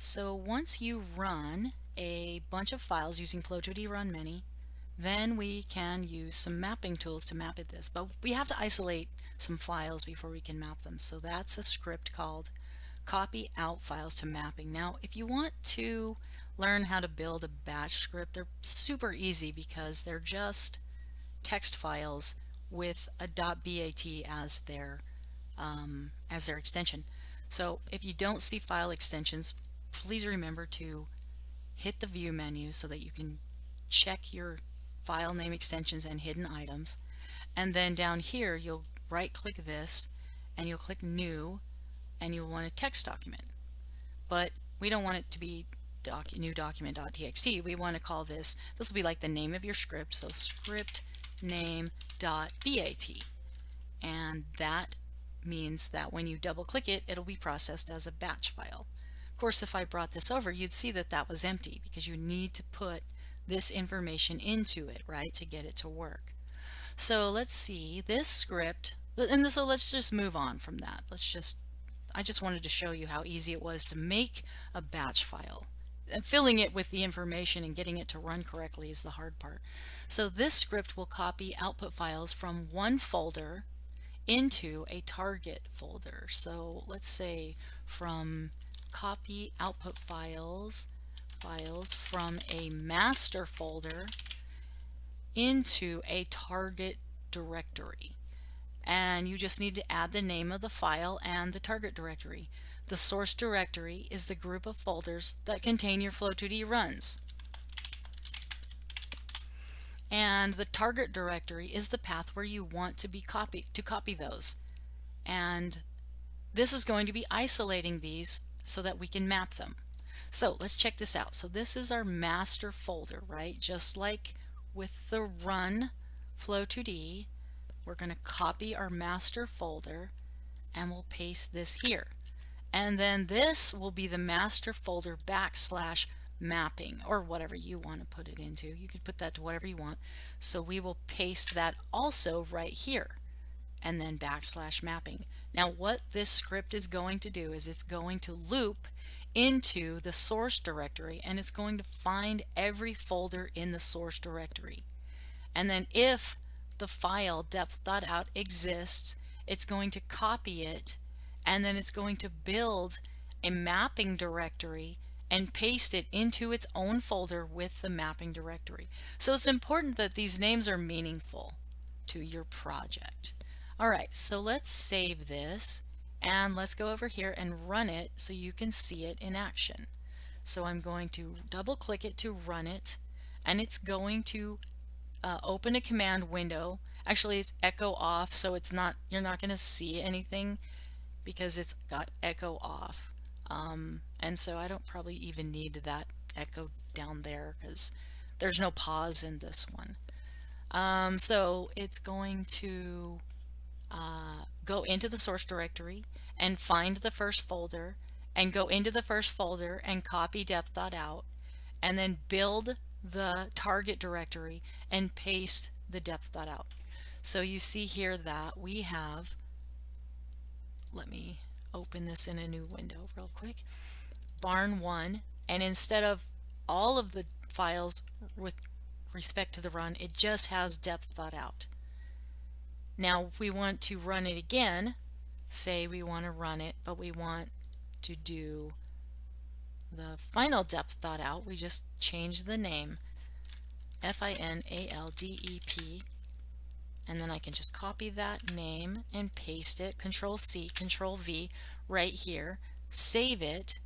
So once you run a bunch of files using Flow2D Run Many, then we can use some mapping tools to map this. But we have to isolate some files before we can map them. So that's a script called copy out files to mapping. Now, if you want to learn how to build a batch script, they're super easy because they're just text files with a .bat as their extension. So if you don't see file extensions, please remember to hit the view menu so that you can check your file name extensions and hidden items. And then down here you'll right click this and you'll click new and you'll want a text document. But we don't want it to be new document.txt. We want to call this will be like the name of your script, so script name.bat, and that means that when you double click it, it'll be processed as a batch file. Of course, if I brought this over, you'd see that that was empty because you need to put this information into it, right, to get it to work. So let's see this script, and so let's just move on from that. I just wanted to show you how easy it was to make a batch file. And filling it with the information and getting it to run correctly is the hard part. So this script will copy output files from one folder into a target folder. So let's say from copy output files from a master folder into a target directory. And you just need to add the name of the file and the target directory. The source directory is the group of folders that contain your Flow2D runs. And the target directory is the path where you want to copy those. And this is going to be isolating these so that we can map them. So let's check this out. So this is our master folder, right? Just like with the run Flow2D, we're going to copy our master folder and we'll paste this here. And then this will be the master folder / mapping, or whatever you want to put it into. You can put that to whatever you want. So we will paste that also right here, and then / mapping. Now what this script is going to do is it's going to loop into the source directory, and it's going to find every folder in the source directory. And then if the file depth.out exists, it's going to copy it, and then it's going to build a mapping directory and paste it into its own folder with the mapping directory. So it's important that these names are meaningful to your project. Alright, so let's save this and let's go over here and run it so you can see it in action. So I'm going to double click it to run it, and it's going to open a command window. Actually, it's echo off, so you're not going to see anything because it's got echo off. And so I don't probably even need that echo down there because there's no pause in this one. So it's going to go into the source directory and find the first folder and go into the first folder and copy depth.out and then build the target directory and paste the depth.out. So you see here that we have, let me open this in a new window real quick, barn1, and instead of all of the files with respect to the run, it just has depth.out. Now if we want to run it again, say we want to run it but we want to do the final depth.out, we just change the name FINALDEP, and then I can just copy that name and paste it, Control C, Control V right here, save it,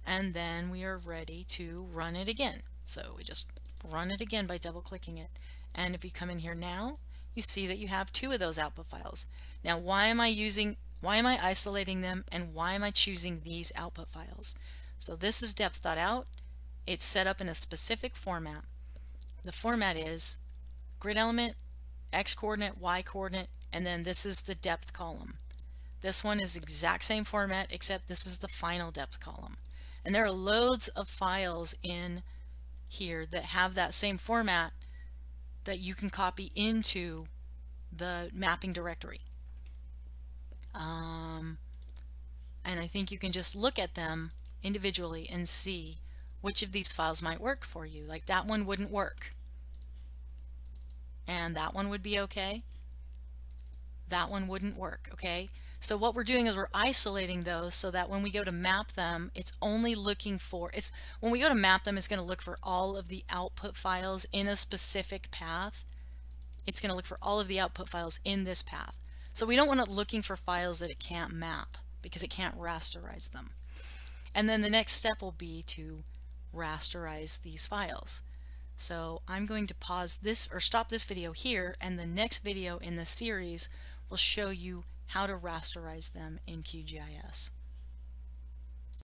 and then we are ready to run it again. So we just run it again by double clicking it, and if you come in here now, you see that you have two of those output files. Now why am I isolating them, and why am I choosing these output files? So this is depth.out. It's set up in a specific format. The format is grid element, X coordinate, Y coordinate, and then this is the depth column. This one is the exact same format except this is the final depth column. And there are loads of files in here that have that same format that you can copy into the mapping directory. And I think you can just look at them individually and see which of these files might work for you. Like that one wouldn't work. And that one would be okay. That one wouldn't work, okay? So what we're doing is we're isolating those so that when we go to map them, it's only looking for, when we go to map them, it's going to look for all of the output files in a specific path. It's going to look for all of the output files in this path. So we don't want it looking for files that it can't map because it can't rasterize them. And then the next step will be to rasterize these files. So I'm going to pause this or stop this video here, and the next video in the series will show you how to rasterize them in QGIS.